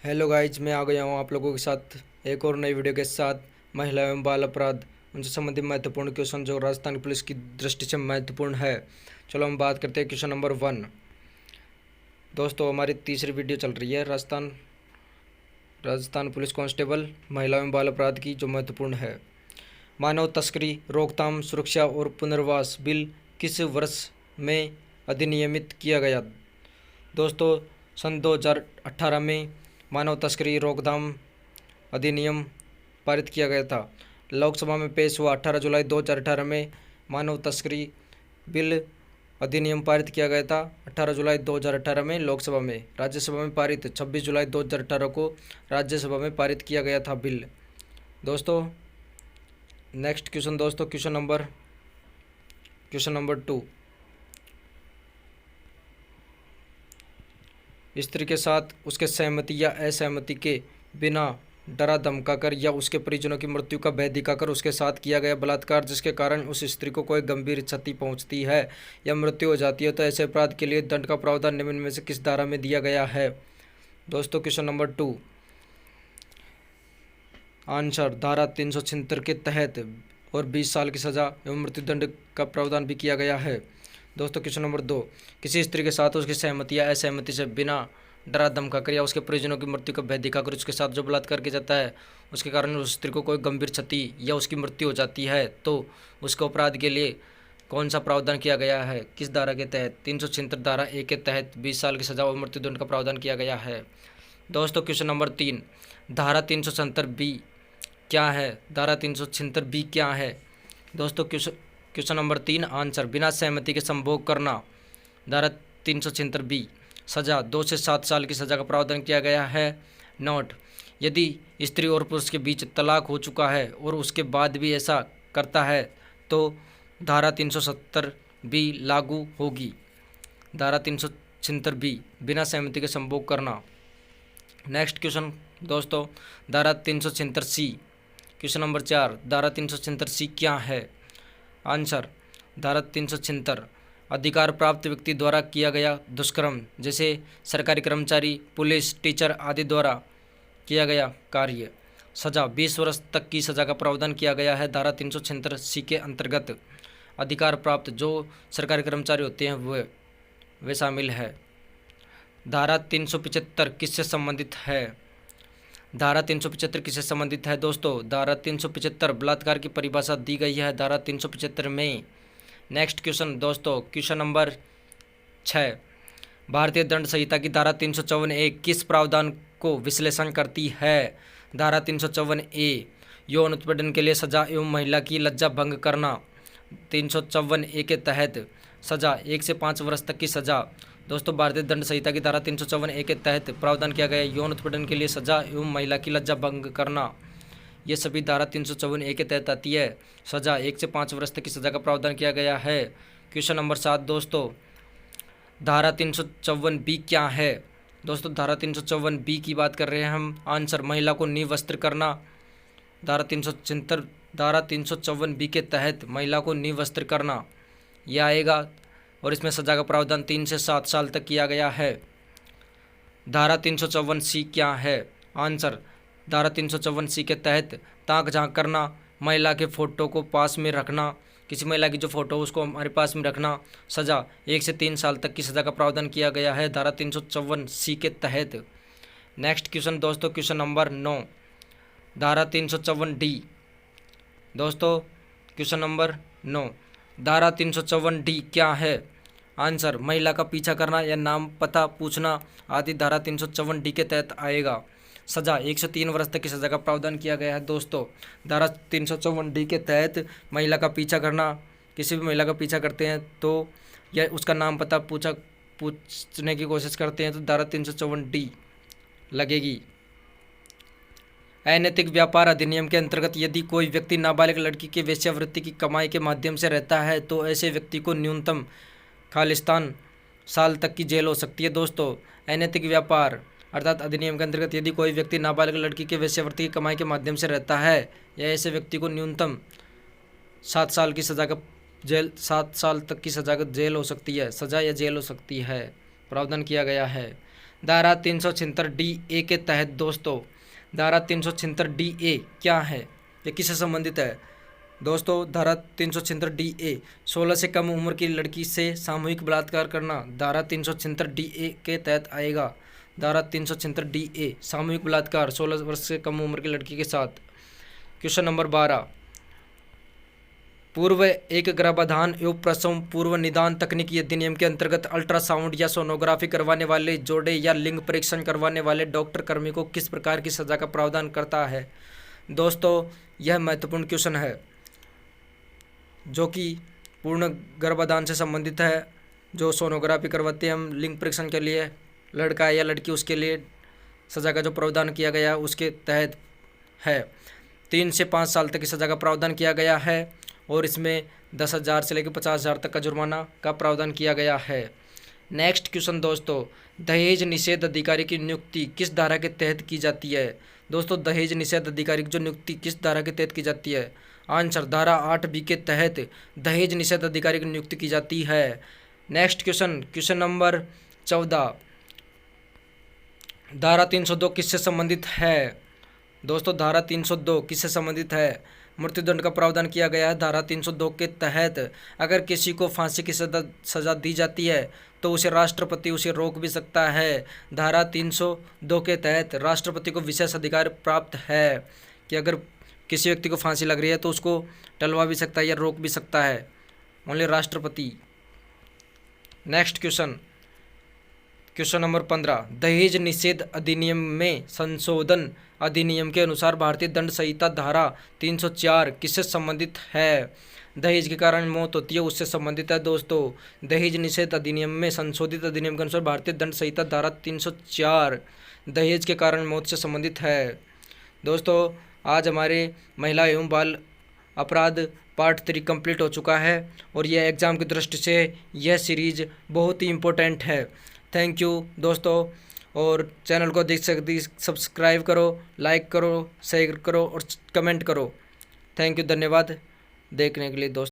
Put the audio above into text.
Hello guys, मैं आ गया हूँ आप लोगों के साथ एक और नई वीडियो के साथ। महिला एवं बाल अपराध उनसे संबंधित महत्वपूर्ण क्वेश्चन जो राजस्थान पुलिस की दृष्टि से महत्वपूर्ण है। चलो हम बात करते हैं क्वेश्चन नंबर 1। दोस्तों, हमारी तीसरी वीडियो चल रही है राजस्थान पुलिस कांस्टेबल महिला एवं बाल अपराध की, जो महत्वपूर्ण है। मानव तस्करी रोकथाम सुरक्षा और पुनर्वास बिल किस वर्ष में अधिनियमित किया गया? दोस्तों, सन 2018 में मानव तस्करी रोकथाम अधिनियम पारित किया गया था। लोकसभा में पेश हुआ 18 जुलाई 2018 में मानव तस्करी बिल अधिनियम पारित किया गया था। 18 जुलाई 2018 में लोकसभा में, राज्यसभा में पारित 26 जुलाई 2018 को राज्यसभा में पारित किया गया था बिल। दोस्तों, नेक्स्ट क्वेश्चन दोस्तों, क्वेश्चन नंबर 2। स्त्री के साथ उसके सहमति या असहमति के बिना डरा धमकाकर या उसके परिजनों की मृत्यु का भय दिखाकर उसके साथ किया गया बलात्कार जिसके कारण उस स्त्री को कोई गंभीर क्षति पहुंचती है या मृत्यु हो जाती है, तो ऐसे अपराध के लिए दंड का प्रावधान निम्न में से किस धारा में दिया गया है? दोस्तों, क्वेश्चन नंबर 2 आंसर धारा 376 के तहत और 20 साल की सजा एवं मृत्युदंड का प्रावधान भी किया गया है। दोस्तों, क्वेश्चन नंबर 2 किसी स्त्री के साथ उसकी सहमति या असहमति से बिना डरा धमकाकर या उसके परिजनों की मृत्यु का भय दिखाकर उसके साथ जो बलात्कार किया जाता है उसके कारण उस स्त्री को कोई गंभीर क्षति या उसकी मृत्यु हो जाती है, तो उसके अपराध के लिए कौन सा प्रावधान किया गया है? किस धारा के तहत? 376 धारा 1 के तहत 20 साल की सजा और मृत्युदंड का प्रावधान किया गया है। दोस्तों, क्वेश्चन नंबर 3 धारा 376 बी क्या है? धारा 376 बी क्या है? दोस्तों, क्वेश्चन नंबर 3 आंसर बिना सहमति के संभोग करना। धारा 376 बी सजा 2 से 7 साल की सजा का प्रावधान किया गया है। नोट, यदि स्त्री और पुरुष के बीच तलाक हो चुका है और उसके बाद भी ऐसा करता है तो धारा 370 बी लागू होगी। धारा 376 बी बिना सहमति के संभोग करना। नेक्स्ट क्वेश्चन दोस्तों, धारा 376 सी। क्वेश्चन नंबर 4 धारा 376 सी क्या है? आंसर धारा 376 अधिकार प्राप्त व्यक्ति द्वारा किया गया दुष्कर्म, जैसे सरकारी कर्मचारी, पुलिस, टीचर आदि द्वारा किया गया कार्य। सजा 20 वर्ष तक की सजा का प्रावधान किया गया है। धारा 376 सी के अंतर्गत अधिकार प्राप्त जो सरकारी कर्मचारी होते हैं वे शामिल है। धारा 375 किससे संबंधित है? धारा 375 किससे संबंधित है? दोस्तों, धारा 375 बलात्कार की परिभाषा दी गई है धारा 375 में। नेक्स्ट क्वेश्चन दोस्तों, क्वेश्चन नंबर 6 भारतीय दंड संहिता की धारा 354 ए किस प्रावधान को विश्लेषण करती है? धारा 354 ए यौन उत्पीड़न के लिए सजा एवं महिला की लज्जा भंग करना। 354 ए के तहत सजा 1 से 5 वर्ष तक की सजा। दोस्तों, भारतीय दंड संहिता की धारा 354 ए के तहत प्रावधान किया गया यौन उत्पीड़न के लिए सजा एवं महिला की लज्जा भंग करना। ये सभी धारा 354 ए के तहत आती है। सजा 1 से 5 वर्ष तक की सजा का प्रावधान किया गया है। क्वेश्चन नंबर 7 दोस्तों, धारा 354 बी क्या है? दोस्तों, धारा 354 बी की बात कर रहे हैं हम। आंसर महिला को निवस्त्र करना। धारा 354 बी के तहत महिला को निवस्त्र करना यह आएगा और इसमें सजा का प्रावधान 3 से 7 साल तक किया गया है। धारा 354 सी क्या है? आंसर धारा 354 सी के तहत ताक झांक करना, महिला के फ़ोटो को पास में रखना, किसी महिला की जो फ़ोटो उसको हमारे पास में रखना। सज़ा 1 से 3 साल तक की सज़ा का प्रावधान किया गया है धारा 354 सी के तहत। नेक्स्ट क्वेश्चन दोस्तों, क्वेश्चन नंबर 9 धारा 354 डी। दोस्तों, क्वेश्चन नंबर 9 धारा 354 डी क्या है? आंसर महिला का पीछा करना या नाम पता पूछना आदि धारा 354 डी के तहत आएगा। सजा 1 से 3 वर्ष तक की सजा का प्रावधान किया गया है। दोस्तों, धारा 354 डी के तहत महिला का पीछा करना, किसी भी महिला का पीछा करते हैं तो या उसका नाम पता पूछने की कोशिश करते हैं तो धारा 354 डी लगेगी। अनैतिक व्यापार अधिनियम के अंतर्गत यदि कोई व्यक्ति नाबालिग लड़की के वेश्यावृत्ति की कमाई के माध्यम से रहता है तो ऐसे व्यक्ति को न्यूनतम खालिस्तान साल तक की जेल हो सकती है। दोस्तों, अनैतिक व्यापार अर्थात अधिनियम के अंतर्गत यदि कोई व्यक्ति नाबालिग लड़की के वेश्यावृत्ति की कमाई के माध्यम से रहता है या ऐसे व्यक्ति को न्यूनतम 7 साल की सजा का 7 साल तक की सजा का जेल हो सकती है, सजा या जेल हो सकती है, प्रावधान किया गया है। धारा 376 के तहत दोस्तों धारा 376 क्या है, ये किससे संबंधित है दोस्तों? धारा 376 16 से कम उम्र की लड़की से सामूहिक बलात्कार करना धारा 376 के तहत आएगा। धारा 376 सामूहिक बलात्कार 16 वर्ष से कम उम्र की लड़की के साथ। क्वेश्चन नंबर 12, पूर्व एक गर्भाधान एवं प्रसव पूर्व निदान तकनीकी अधिनियम के अंतर्गत अल्ट्रासाउंड या सोनोग्राफी करवाने वाले जोड़े या लिंग परीक्षण करवाने वाले डॉक्टर कर्मी को किस प्रकार की सजा का प्रावधान करता है? दोस्तों यह महत्वपूर्ण क्वेश्चन है जो कि पूर्ण गर्भाधान से संबंधित है। जो सोनोग्राफी करवाते हैं हम लिंग परीक्षण के लिए, लड़का है या लड़की, उसके लिए सज़ा का जो प्रावधान किया गया है उसके तहत है। 3 से 5 साल तक की सज़ा का प्रावधान किया गया है और इसमें 10,000 से लेकर 50,000 तक का जुर्माना का प्रावधान किया गया है। नेक्स्ट क्वेश्चन दोस्तों, दहेज निषेध अधिकारी की नियुक्ति किस धारा के तहत की जाती है? दोस्तों दहेज निषेध अधिकारी की जो नियुक्ति किस धारा के तहत की जाती है? आंसर धारा 8B के तहत दहेज निषेध अधिकारी की नियुक्ति की जाती है। नेक्स्ट क्वेश्चन, क्वेश्चन नंबर 14, धारा 302 किससे संबंधित है? दोस्तों धारा 302 किससे संबंधित है? मृत्युदंड का प्रावधान किया गया है। धारा 302 के तहत अगर किसी को फांसी की सज़ा दी जाती है तो उसे राष्ट्रपति उसे रोक भी सकता है। धारा 302 के तहत राष्ट्रपति को विशेष अधिकार प्राप्त है कि अगर किसी व्यक्ति को फांसी लग रही है तो उसको टलवा भी सकता है या रोक भी सकता है, ओनली राष्ट्रपति। नेक्स्ट क्वेश्चन, क्वेश्चन नंबर 15, दहेज निषेध अधिनियम में संशोधन अधिनियम के अनुसार भारतीय दंड संहिता धारा 304 किससे संबंधित है? दहेज के कारण मौत होती है उससे संबंधित है दोस्तों। दहेज निषेध अधिनियम में संशोधित अधिनियम के अनुसार भारतीय दंड संहिता धारा 304 दहेज के कारण मौत से संबंधित है। दोस्तों आज हमारे महिला एवं बाल अपराध पार्ट 3 कंप्लीट हो चुका है और यह एग्ज़ाम की दृष्टि से यह सीरीज बहुत ही इम्पोर्टेंट है। थैंक यू दोस्तों, और चैनल को देख सकती सब्सक्राइब करो, लाइक करो, शेयर करो और कमेंट करो। थैंक यू, धन्यवाद देखने के लिए दोस्तों।